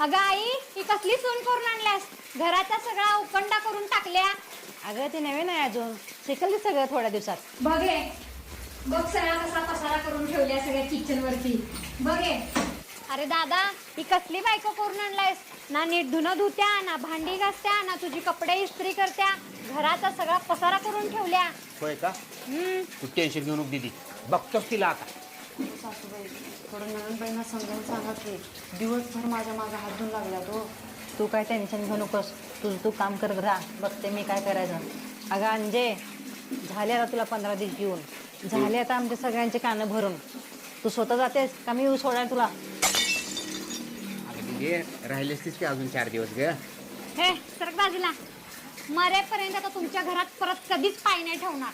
अगं आई, ही कसली सून करून आणल्यास? घराचा सगळा उकंडा करून टाकल्या. अगं ते नवीन आहे अजून, शिकल सगळं थोड्या दिवसात. बघे बघ सगळा कसा पसारा करून ठेवल्या सगळ्या किचन वरती. बघे अरे दादा, ही कसली बायको करून आणलायस? ना नीट धुणं धुत्या, ना भांडी घासत्या, ना तुझी कपडे इस्त्री करत्या. घराचा सगळा पसारा करून ठेवल्या. होय का? तू टेन्शन घेऊ नको दीदी, बघतोच तिला आता. सासूबाई थोडं नवीन बाईंना समजावून सांगा की दिवसभर माझ्या मागं हात धुवून लागला तो. तू काय टेन्शन घेऊ नकोस, तू काम करत राहा, बघते मी काय करायचं. अगं अंजे, झाले आता तुला 15 दिवस येऊन, झाले आता आमच्या सगळ्यांचे कानं भरून. तू स्वतः जातेस का मी येऊ सोडाय तुला? अगं दीदी राहिलेच की अजून 4 दिवस ग. हे सरक बाजूला. मरेपर्यंत आता तुमच्या घरात परत कधीच पाय नाही ठेवणार.